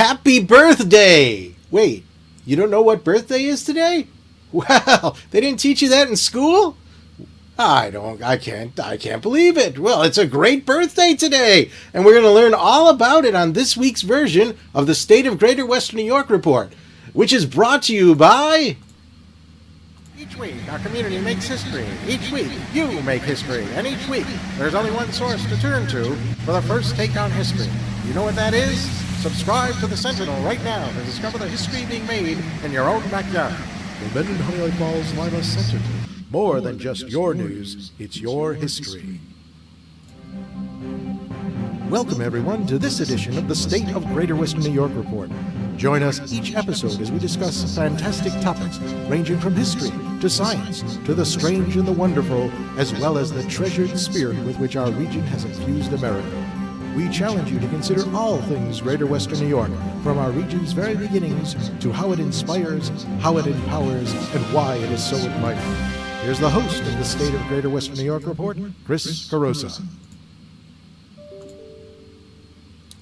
Happy birthday! Wait, you don't know what birthday is today? Well, they didn't teach you that in school? I can't believe it. Well, it's a great birthday today, and we're going to learn all about it on this week's version of the State of Greater Western New York Report, which is brought to you by... Each week, our community makes history. Each week, you make history. And each week, there's only one source to turn to for the first take on history. You know what that is? Subscribe to the Sentinel right now to discover the history being made in your own backyard. The Men in Highlight Falls Lima Sentinel. More than just your news, it's your history. Welcome, everyone, to this edition of the State of Greater Western New York Report. Join us each episode as we discuss fantastic topics ranging from history to science to the strange and the wonderful, as well as the treasured spirit with which our region has infused America. We challenge you to consider all things Greater Western New York, from our region's very beginnings to how it inspires, how it empowers, and why it is so admired. Here's the host of the State of Greater Western New York Report, Chris Carosa.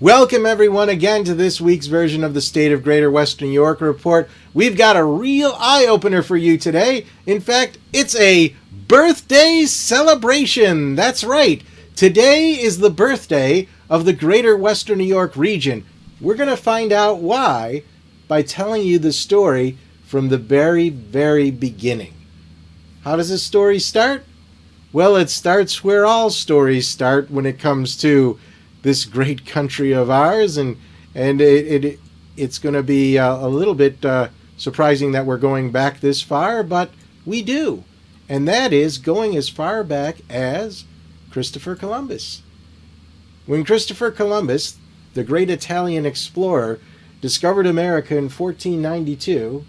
Welcome, everyone, again to this week's version of the State of Greater Western New York Report. We've got a real eye-opener for you today. In fact, it's a birthday celebration. That's right. Today is the birthday of the Greater Western New York region. We're going to find out why by telling you the story from the very, very beginning. How does this story start? Well, it starts where all stories start when it comes to this great country of ours, and it's going to be a little bit surprising that we're going back this far, but we do. And that is going as far back as Christopher Columbus. When Christopher Columbus, the great Italian explorer, discovered America in 1492,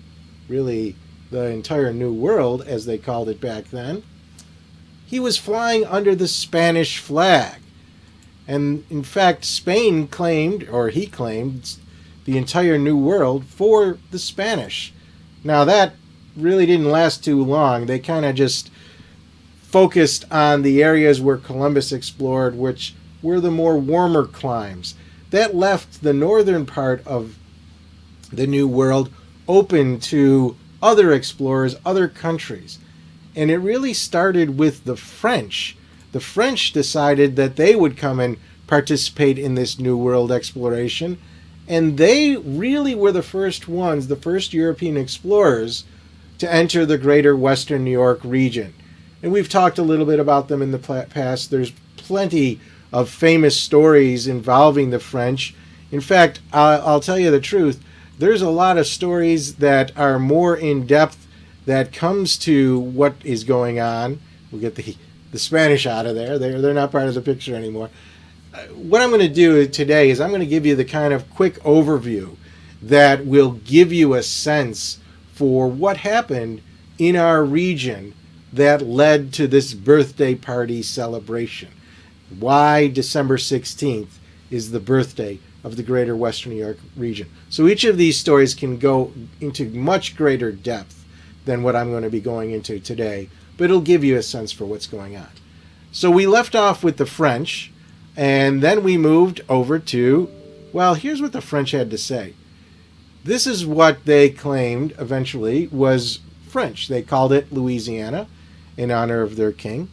really the entire New World, as they called it back then, he was flying under the Spanish flag. And in fact, Spain claimed, or he claimed, the entire New World for the Spanish. Now that really didn't last too long. They kind of just focused on the areas where Columbus explored, which were the more warmer climes. That left the northern part of the New World open to other explorers, other countries. And it really started with the French. The French decided that they would come and participate in this New World exploration, and they really were the first ones, the first European explorers to enter the Greater Western New York region. And we've talked a little bit about them in the past. There's plenty of famous stories involving the French. In fact, I'll tell you the truth, there's a lot of stories that are more in-depth that comes to what is going on. We'll get the Spanish out of there. They're not part of the picture anymore. What I'm going to do today is I'm going to give you the kind of quick overview that will give you a sense for what happened in our region that led to this birthday party celebration. Why December 16th is the birthday of the Greater Western New York region. So each of these stories can go into much greater depth than what I'm going to be going into today, but it'll give you a sense for what's going on. So we left off with the French, and then we moved over to, well, here's what the French had to say. This is what they claimed eventually was French. They called it Louisiana in honor of their king.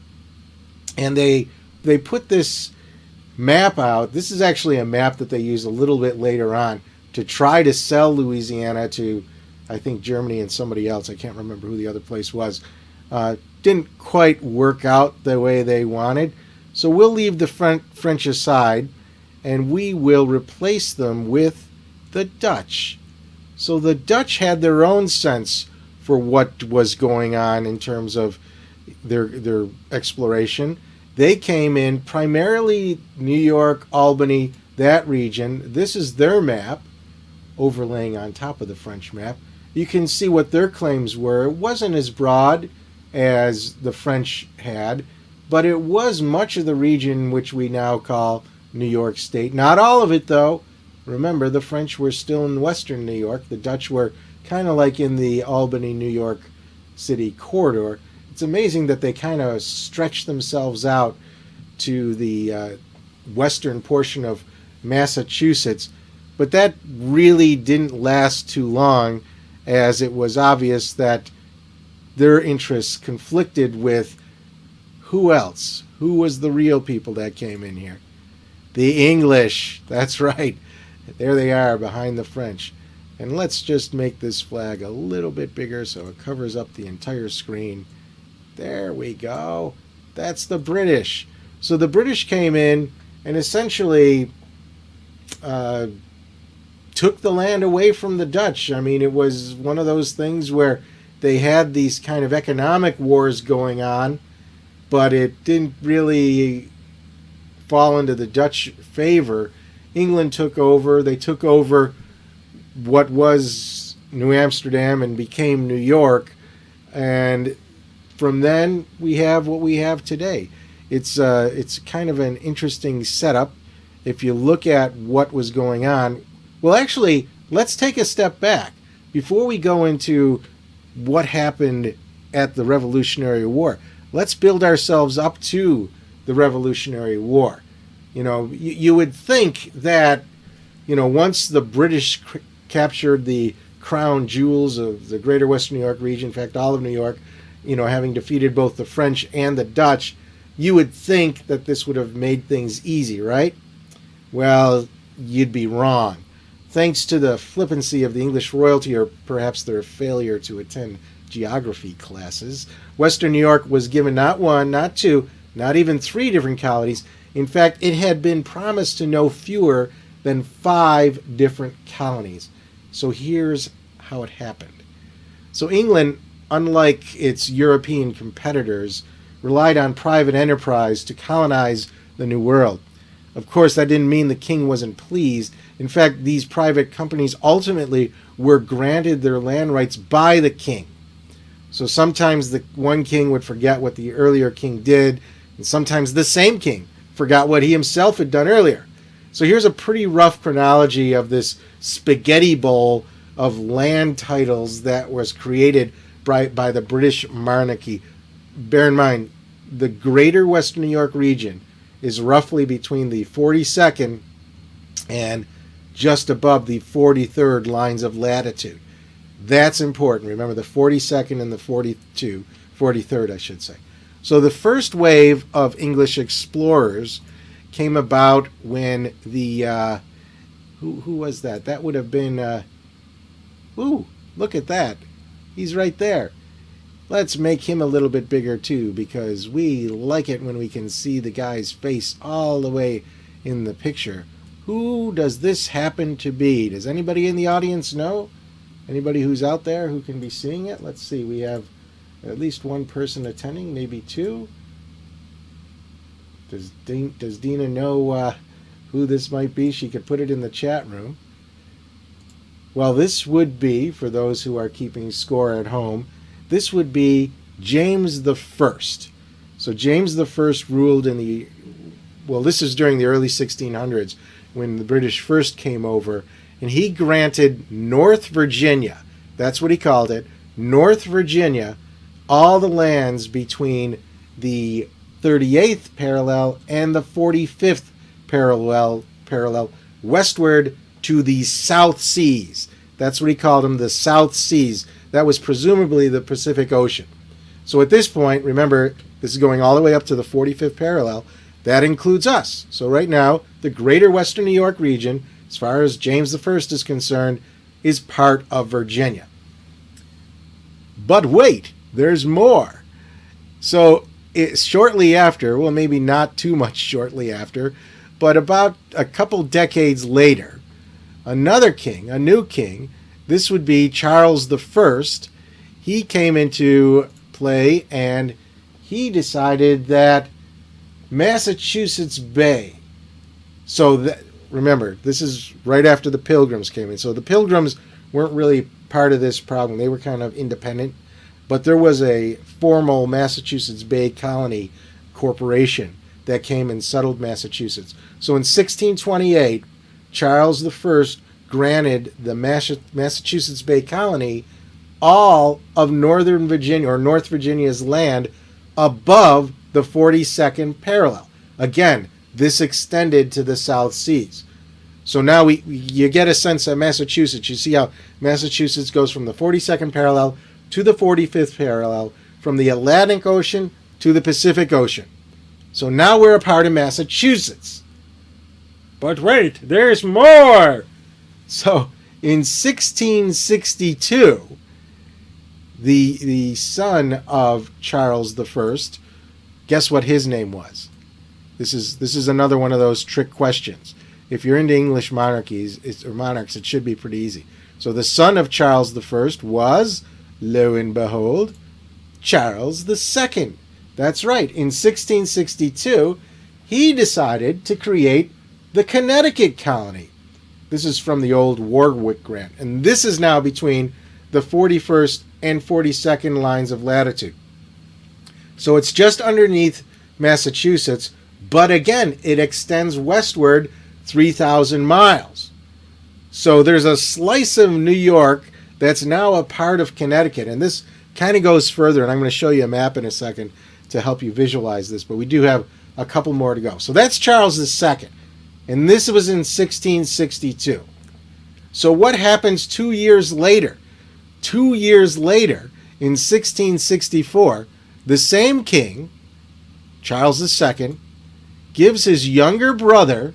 And they put this map out. This is actually a map that they used a little bit later on to try to sell Louisiana to, I think, Germany and somebody else. I can't remember who the other place was. Didn't quite work out the way they wanted. So we'll leave the French aside, and we will replace them with the Dutch. So the Dutch had their own sense for what was going on in terms of their exploration. They came in primarily New York, Albany, that region. This is their map, overlaying on top of the French map. You can see what their claims were. It wasn't as broad as the French had, but it was much of the region which we now call New York State. Not all of it, though. Remember, the French were still in western New York. The Dutch were kind of like in the Albany, New York City corridor. It's amazing that they kind of stretched themselves out to the western portion of Massachusetts, But that really didn't last too long, as it was obvious that their interests conflicted with who else? Who was the real people that came in here? The English. That's right. There they are behind the French. And let's just make this flag a little bit bigger so it covers up the entire screen. There we go. That's the British. So the British came in and essentially took the land away from the Dutch. I mean, it was one of those things where they had these kind of economic wars going on, but it didn't really fall into the Dutch favor. England took over. They took over what was New Amsterdam and became New York. And from then, we have what we have today. It's kind of an interesting setup if you look at what was going on. Well, actually, let's take a step back before we go into what happened at the Revolutionary War. Let's build ourselves up to the Revolutionary War. You know, you would think that, you know, once the British captured the crown jewels of the greater Western New York region, in fact, all of New York, you know, having defeated both the French and the Dutch, you would think that this would have made things easy, right? Well, you'd be wrong. Thanks to the flippancy of the English royalty, or perhaps their failure to attend geography classes, Western New York was given not one, not two, not even 3 different colonies. In fact, it had been promised to no fewer than 5 different colonies. So here's how it happened. So England, unlike its European competitors, relied on private enterprise to colonize the New World. Of course, that didn't mean the king wasn't pleased. In fact, these private companies ultimately were granted their land rights by the king. So sometimes the one king would forget what the earlier king did, and sometimes the same king forgot what he himself had done earlier. So here's a pretty rough chronology of this spaghetti bowl of land titles that was created by the British monarchy. Bear in mind, the greater Western New York region is roughly between the 42nd and just above the 43rd lines of latitude. That's important. Remember, the 42nd and the 43rd, I should say. So the first wave of English explorers came about when the who was that? That would have been ooh, look at that. He's right there. Let's make him a little bit bigger too, because we like it when we can see the guy's face all the way in the picture. Who does this happen to be? Does anybody in the audience know? Anybody who's out there who can be seeing it? Let's see. We have at least one person attending, maybe 2. Does Dina know who this might be? She could put it in the chat room. Well, this would be, for those who are keeping score at home, this would be James the First. So James the First ruled in the, well, this is during the early 1600s when the British first came over, and he granted North Virginia, that's what he called it, North Virginia, all the lands between the 38th parallel and the 45th parallel westward to the South Seas. That's what he called them, the South Seas. That was presumably the Pacific Ocean. So at this point, remember, this is going all the way up to the 45th parallel. That includes us. So right now, the greater Western New York region, as far as James I is concerned, is part of Virginia. But wait, there's more. So shortly after, well, maybe not too much shortly after, but about a couple decades later, another king, a new king, this would be Charles I. He came into play and he decided that Massachusetts Bay, so that, remember, this is right after the Pilgrims came in. So the Pilgrims weren't really part of this problem. They were kind of independent. But there was a formal Massachusetts Bay Colony Corporation that came and settled Massachusetts. So in 1628, Charles I granted the Massachusetts Bay Colony all of Northern Virginia, or North Virginia's land, above the 42nd parallel. Again, this extended to the South Seas. So now you get a sense of Massachusetts. You see how Massachusetts goes from the 42nd parallel to the 45th parallel, from the Atlantic Ocean to the Pacific Ocean. So now we're a part of Massachusetts. But wait, there's more! So in 1662, the son of Charles I, guess what his name was? This is another one of those trick questions. If you're into English monarchies or monarchs, it should be pretty easy. So the son of Charles I was, lo and behold, Charles II. That's right. In 1662, he decided to create the Connecticut colony. This is from the old Warwick Grant. And this is now between the 41st and 42nd lines of latitude. So it's just underneath Massachusetts, but again, it extends westward 3,000 miles. So there's a slice of New York that's now a part of Connecticut. And this kind of goes further, and I'm going to show you a map in a second to help you visualize this, but we do have a couple more to go. So that's Charles II, and this was in 1662. So what happens 2 years later? 2 years later, in 1664, the same king, Charles II, gives his younger brother,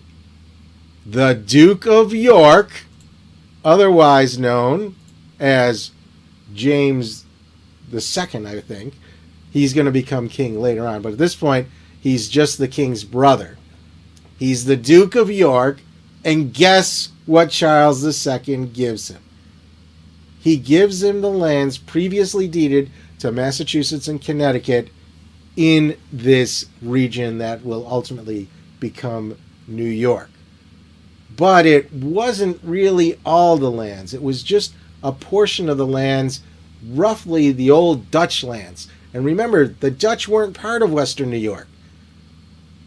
the Duke of York, otherwise known as James II, I think. He's going to become king later on, but at this point, he's just the king's brother. He's the Duke of York, and guess what Charles II gives him? He gives him the lands previously deeded to Massachusetts and Connecticut in this region that will ultimately become New York. But it wasn't really all the lands. It was just a portion of the lands, roughly the old Dutch lands. And remember, the Dutch weren't part of Western New York.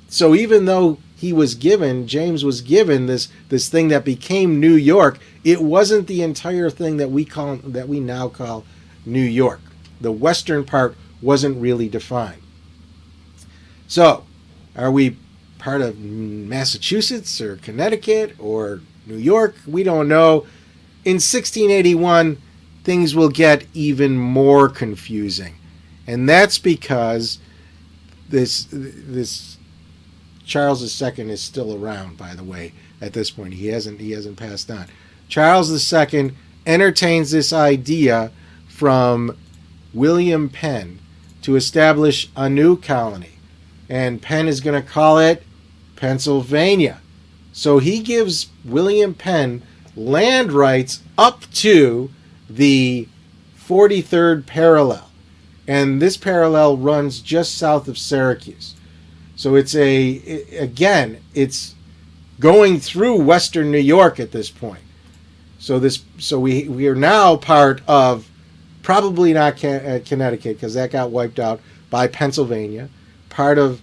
So even though James was given this thing that became New York, it wasn't the entire thing that we now call New York. The western part wasn't really defined. So, are we part of Massachusetts or Connecticut or New York? We don't know. In 1681, things will get even more confusing. And that's because this Charles II is still around, by the way, at this point. He hasn't passed on. Charles II entertains this idea from William Penn to establish a new colony. And Penn is going to call it Pennsylvania. So he gives William Penn land rights up to the 43rd parallel. And this parallel runs just south of Syracuse. So it's going through western New York at this point. So we are now part of, probably not Connecticut, because that got wiped out by Pennsylvania, part of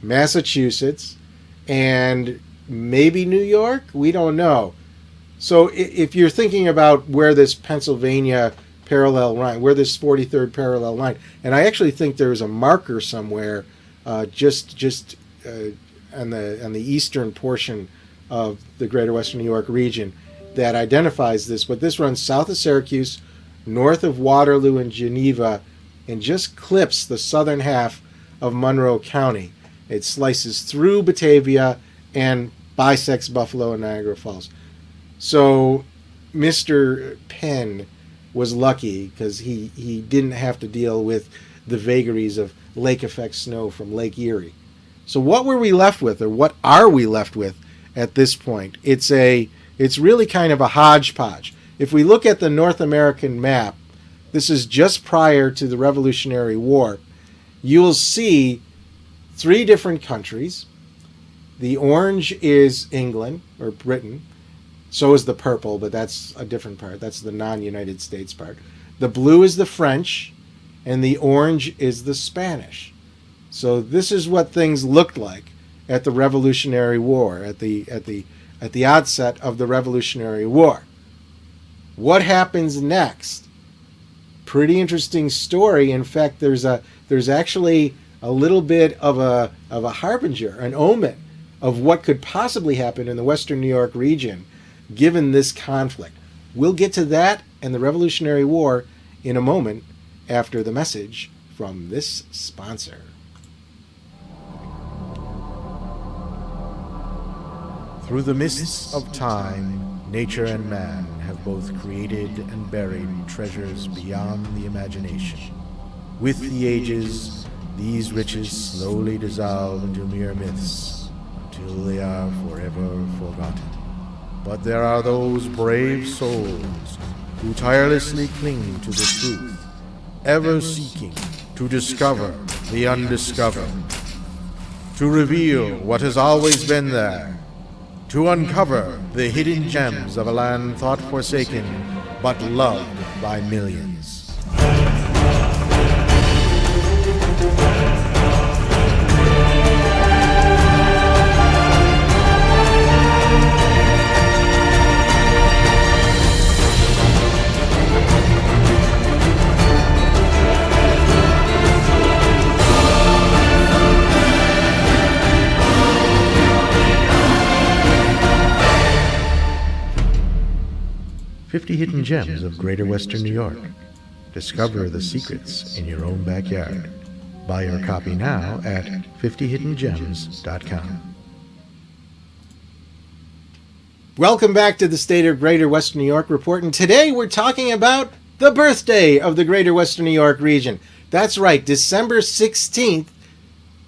Massachusetts, and maybe New York? We don't know. So if you're thinking about where this Pennsylvania parallel line, where this 43rd parallel line, and I actually think there's a marker somewhere just on the eastern portion of the greater western New York region that identifies this, but this runs south of Syracuse, north of Waterloo and Geneva, and just clips the southern half of Monroe County. It slices through Batavia and bisects Buffalo and Niagara Falls. So Mr. Penn was lucky because he didn't have to deal with the vagaries of lake effect snow from Lake Erie. So what were we left with, or what are we left with at this point? It's really kind of a hodgepodge. If we look at the North American map, this is just prior to the Revolutionary War, you'll see 3 different countries. The orange is England, or Britain. So is the purple, but that's a different part. That's the non-United States part. The blue is the French, and the orange is the Spanish. So this is what things looked like at the Revolutionary War, at the outset of the Revolutionary War. What happens next? Pretty interesting story. In fact, there's actually a little bit of a harbinger, an omen of what could possibly happen in the Western New York region given this conflict. We'll get to that and the Revolutionary War in a moment after the message from this sponsor. Through the mists of time, nature and man have both created and buried treasures beyond the imagination. With the ages, these riches slowly dissolve into mere myths until they are forever forgotten. But there are those brave souls who tirelessly cling to the truth, ever seeking to discover the undiscovered, to reveal what has always been there, to uncover the hidden gems of a land thought forsaken but loved by millions. 50 Hidden Gems of Greater Western New York. Discover the secrets in your own backyard. Buy your copy now at 50hiddengems.com. Welcome back to the State of Greater Western New York Report, and today we're talking about the birthday of the Greater Western New York region. That's right, December 16th,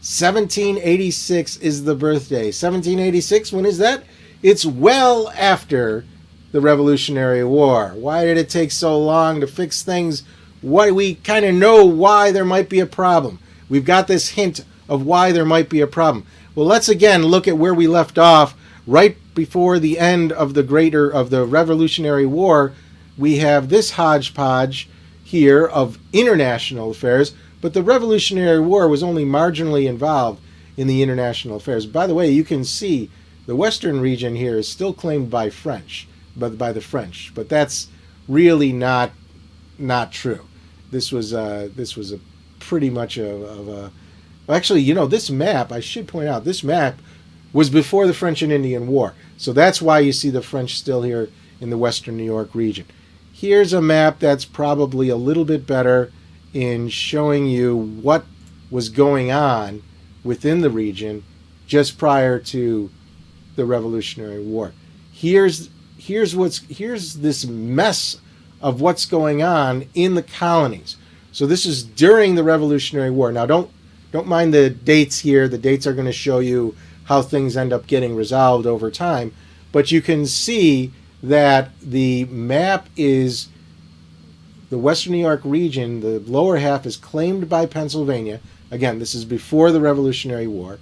1786 is the birthday. 1786, when is that? It's well after the Revolutionary War. Why did it take so long to fix things? Why we kind of know why there might be a problem. We've got this hint of why there might be a problem. Well, let's again look at where we left off right before the end of the Revolutionary War. We have this hodgepodge here of international affairs, but the Revolutionary War was only marginally involved in the international affairs. By the way, you can see the western region here is still claimed by the French, but that's really not true. This was a pretty much of a actually, you know, this map, I should point out, this map was before the French and Indian War. So that's why you see the French still here in the Western New York region. Here's a map that's probably a little bit better in showing you what was going on within the region just prior to the Revolutionary War. Here's this mess of what's going on in the colonies. So this is during the Revolutionary War. Now don't mind the dates here. The dates are going to show you how things end up getting resolved over time. But you can see that the map is the Western New York region. The lower half is claimed by Pennsylvania. Again, this is before the Revolutionary War.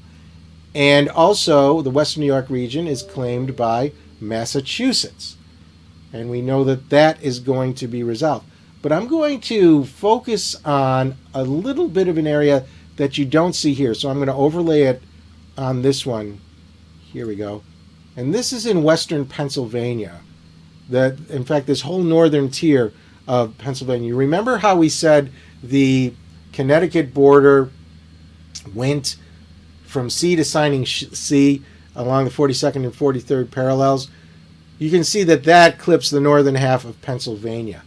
And also the Western New York region is claimed by Massachusetts. And we know that that is going to be resolved. But I'm going to focus on a little bit of an area that you don't see here. So I'm going to overlay it on this one. Here we go. And this is in western Pennsylvania. In fact, this whole northern tier of Pennsylvania. You remember how we said the Connecticut border went from sea to signing sea along the 42nd and 43rd parallels? You can see that clips the northern half of Pennsylvania.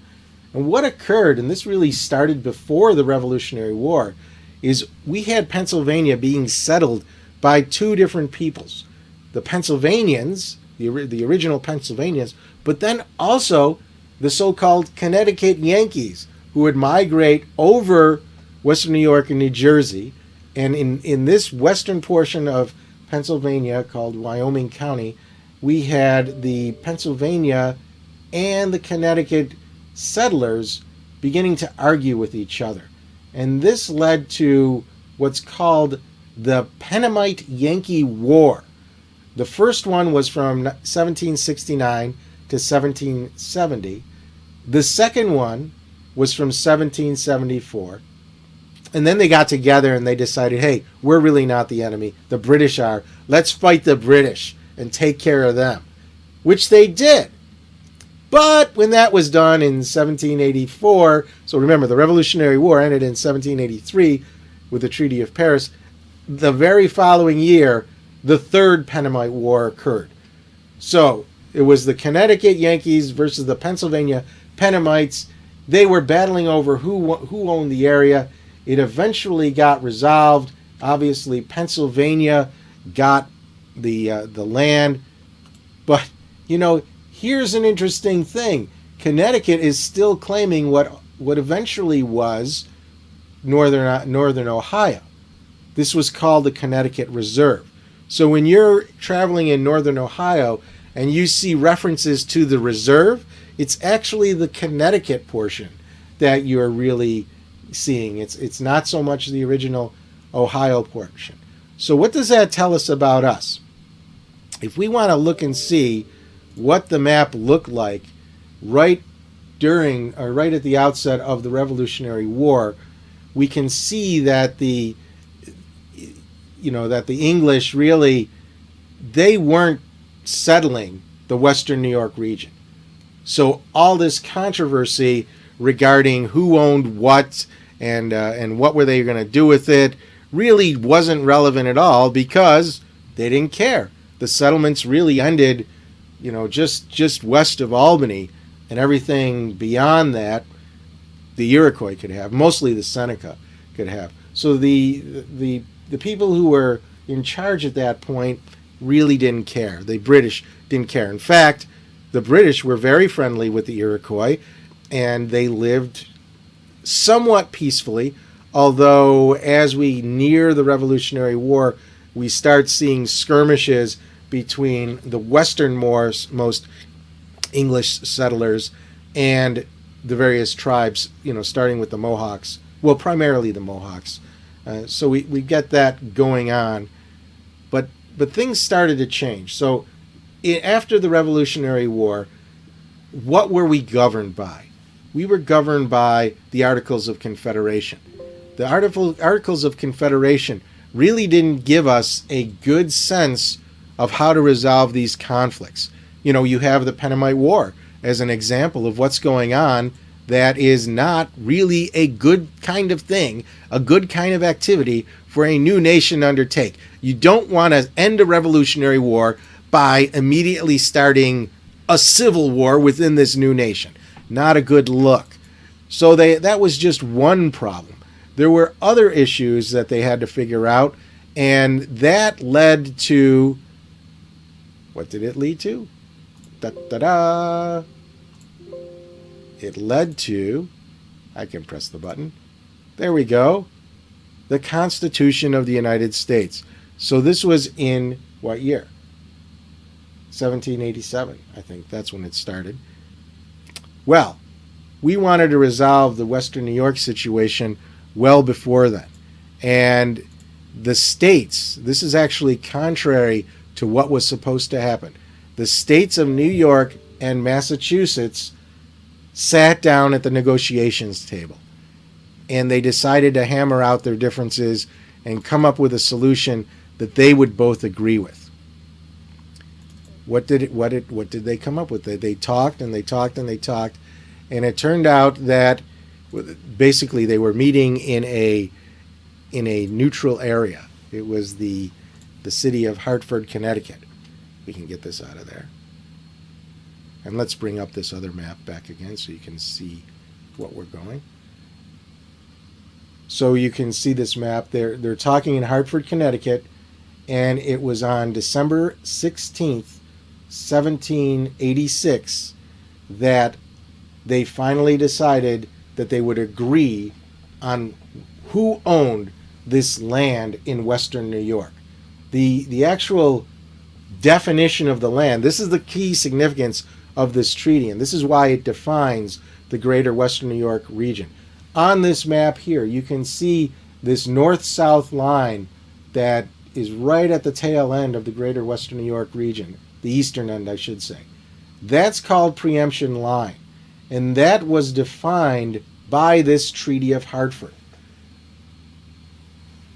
And what occurred, and this really started before the Revolutionary War, is we had Pennsylvania being settled by two different peoples. The Pennsylvanians, the original Pennsylvanians, but then also the so-called Connecticut Yankees, who would migrate over Western New York and New Jersey. And in this western portion of Pennsylvania called Wyoming County, we had the Pennsylvania and the Connecticut settlers beginning to argue with each other. And this led to what's called the Penamite Yankee War. The first one was from 1769 to 1770. The second one was from 1774. And then they got together and they decided, hey, we're really not the enemy. The British are. Let's fight the British and take care of them, which they did. But when that was done in 1784, so remember, the Revolutionary War ended in 1783 with the Treaty of Paris. The very following year, the Third Penamite War occurred. So it was the Connecticut Yankees versus the Pennsylvania Penamites. They were battling over who owned the area. It eventually got resolved. Obviously, Pennsylvania got the land. But, here's an interesting thing. Connecticut is still claiming what eventually was northern Ohio. This was called the Connecticut Reserve. So when you're traveling in northern Ohio and you see references to the reserve, it's actually the Connecticut portion that you're really seeing. It's not so much the original Ohio portion. So what does that tell us about us? If we want to look and see what the map looked like right at the outset of the Revolutionary War, we can see that the English really, they weren't settling the Western New York region. So all this controversy regarding who owned what and what were they going to do with it really wasn't relevant at all, because they didn't care. The settlements really ended, just west of Albany, and everything beyond that, the Iroquois could have, mostly the Seneca could have. So the people who were in charge at that point really didn't care. The British didn't care. In fact, the British were very friendly with the Iroquois, and they lived somewhat peacefully, although as we near the Revolutionary War, we start seeing skirmishes between the westernmost English settlers and the various tribes, starting with the Mohawks. Well, primarily the Mohawks. So we get that going on. But things started to change. So after the Revolutionary War, what were we governed by? We were governed by the Articles of Confederation. The Articles of Confederation really didn't give us a good sense of how to resolve these conflicts. You have the Penamite War as an example of what's going on that is not really a good kind of thing, a good kind of activity for a new nation to undertake. You don't want to end a Revolutionary War by immediately starting a civil war within this new nation. Not a good look. So that was just one problem. There were other issues that they had to figure out, and that led to... What did it lead to? Da-da-da! It led to... I can press the button. There we go. The Constitution of the United States. So this was in what year? 1787, I think. That's when it started. Well, we wanted to resolve the Western New York situation well before then. And the states, this is actually contrary to what was supposed to happen. The states of New York and Massachusetts sat down at the negotiations table, and they decided to hammer out their differences and come up with a solution that they would both agree with. What did they come up with? They talked and they talked and they talked, and it turned out that basically they were meeting in a neutral area. It was the city of Hartford, Connecticut. We can get this out of there. And let's bring up this other map back again so you can see what we're going. So you can see this map. They're talking in Hartford, Connecticut, and it was on December 16th, 1786, that they finally decided that they would agree on who owned this land in Western New York. The actual definition of the land, this is the key significance of this treaty, and this is why it defines the greater Western New York region. On this map here, you can see this north-south line that is right at the tail end of the greater Western New York region, the eastern end, I should say. That's called Preemption Line, and that was defined by this Treaty of Hartford.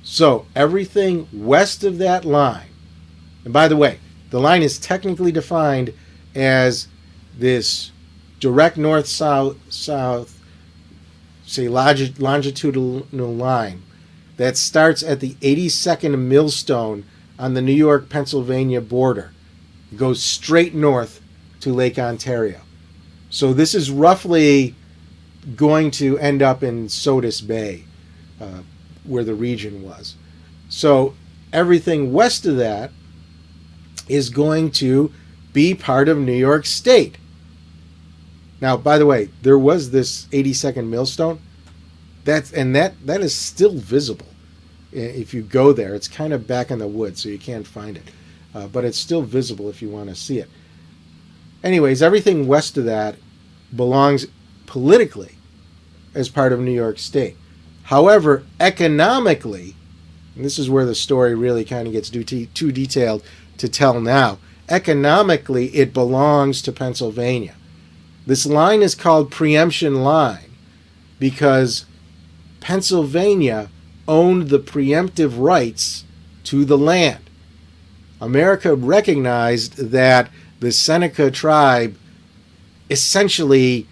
So everything west of that line, and by the way, the line is technically defined as this direct north-south, say longitudinal line that starts at the 82nd millstone on the New York-Pennsylvania border. It goes straight north to Lake Ontario. So this is roughly going to end up in Sodus Bay, where the region was. So everything west of that is going to be part of New York State. Now, by the way, there was this 82nd millstone. That is still visible. If you go there, it's kind of back in the woods, so you can't find it. But it's still visible if you want to see it. Anyways, everything west of that belongs politically as part of New York State. However, economically, and this is where the story really kind of gets too detailed to tell now, economically it belongs to Pennsylvania. This line is called Preemption Line because Pennsylvania owned the preemptive rights to the land. America recognized that the Seneca tribe essentially,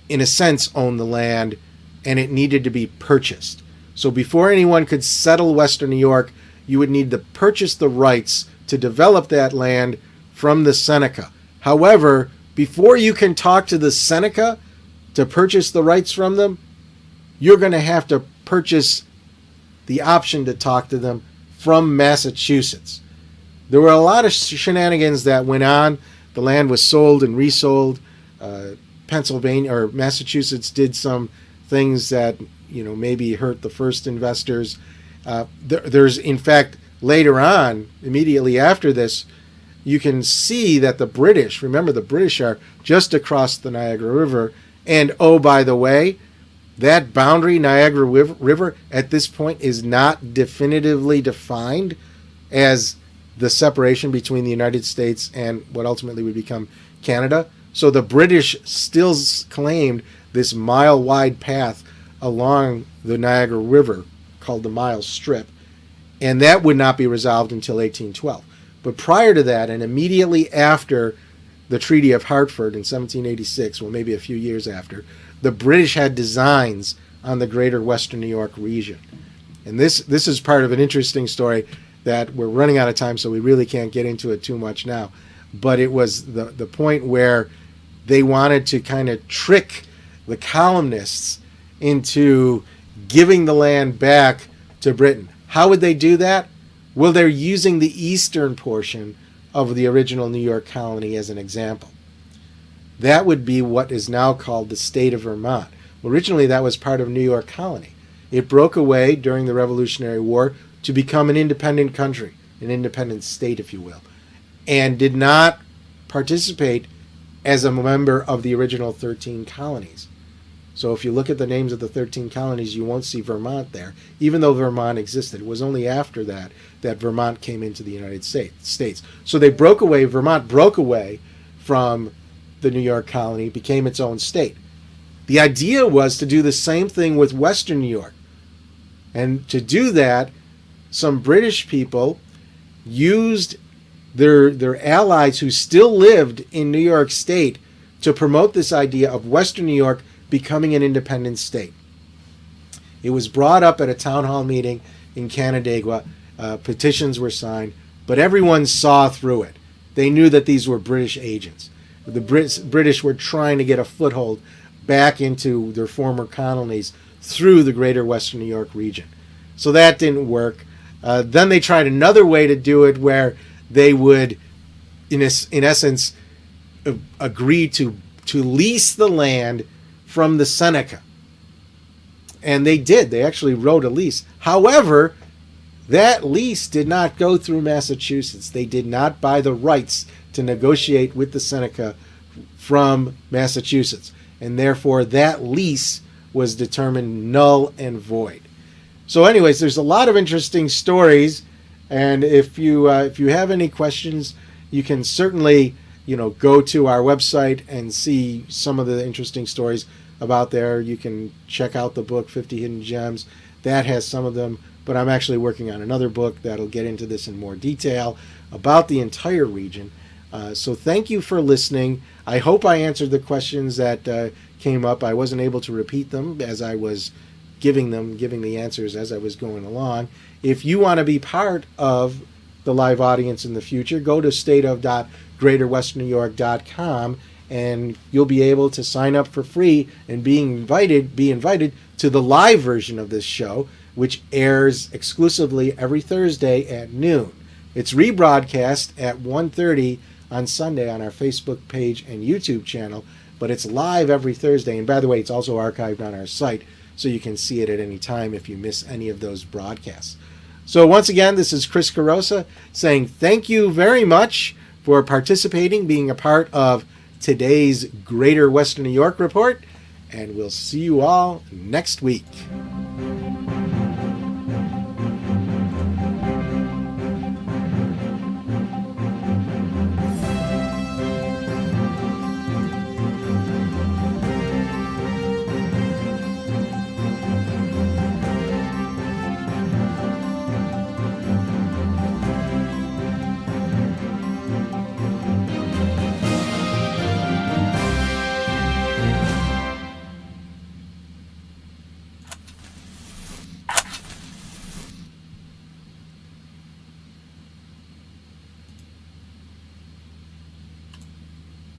in a sense, owned the land, and it needed to be purchased. So before anyone could settle Western New York, you would need to purchase the rights to develop that land from the Seneca. However, before you can talk to the Seneca to purchase the rights from them, you're going to have to purchase the option to talk to them from Massachusetts. There were a lot of shenanigans that went on. The land was sold and resold. Pennsylvania or Massachusetts did some things that maybe hurt the first investors. There's, in fact, later on, immediately after this, you can see that the British, remember the British are just across the Niagara River, and oh, by the way, that boundary, Niagara River, at this point is not definitively defined as the separation between the United States and what ultimately would become Canada. So the British still claimed this mile-wide path along the Niagara River called the Mile Strip, and that would not be resolved until 1812. But prior to that, and immediately after the Treaty of Hartford in 1786, well, maybe a few years after, the British had designs on the greater Western New York region. And this is part of an interesting story that we're running out of time, so we really can't get into it too much now. But it was the point where they wanted to kind of trick the colonists into giving the land back to Britain. How would they do that? Well, they're using the eastern portion of the original New York colony as an example. That would be what is now called the state of Vermont. Originally, that was part of New York colony. It broke away during the Revolutionary War to become an independent country, an independent state, if you will, and did not participate as a member of the original 13 colonies. So if you look at the names of the 13 colonies, you won't see Vermont there, even though Vermont existed. It was only after that that Vermont came into the United States. So they broke away, Vermont broke away from the New York colony, became its own state. The idea was to do the same thing with Western New York. And to do that, some British people used their allies who still lived in New York State to promote this idea of Western New York becoming an independent state. It was brought up at a town hall meeting in Canandaigua. Petitions were signed, but everyone saw through it. They knew that these were British agents. The British were trying to get a foothold back into their former colonies through the greater Western New York region. So that didn't work. Then they tried another way to do it where they would, in essence, agree to lease the land from the Seneca. And they did. They actually wrote a lease. However, that lease did not go through Massachusetts. They did not buy the rights to negotiate with the Seneca from Massachusetts. And therefore, that lease was determined null and void. So anyways, there's a lot of interesting stories. And if you have any questions, you can certainly go to our website and see some of the interesting stories about there. You can check out the book 50 Hidden Gems. That has some of them, but I'm actually working on another book that'll get into this in more detail about the entire region. So thank you for listening. I hope I answered the questions that came up. I wasn't able to repeat them as I was giving the answers as I was going along. If you want to be part of the live audience in the future, go to stateof.greaterwesternnewyork.com and you'll be able to sign up for free and be invited to the live version of this show, which airs exclusively every Thursday at noon. It's rebroadcast at 1:30 on Sunday on our Facebook page and YouTube channel, but it's live every Thursday. And by the way, it's also archived on our site, so you can see it at any time if you miss any of those broadcasts. So once again, this is Chris Carosa saying thank you very much for participating, being a part of today's Greater Western New York Report, and we'll see you all next week.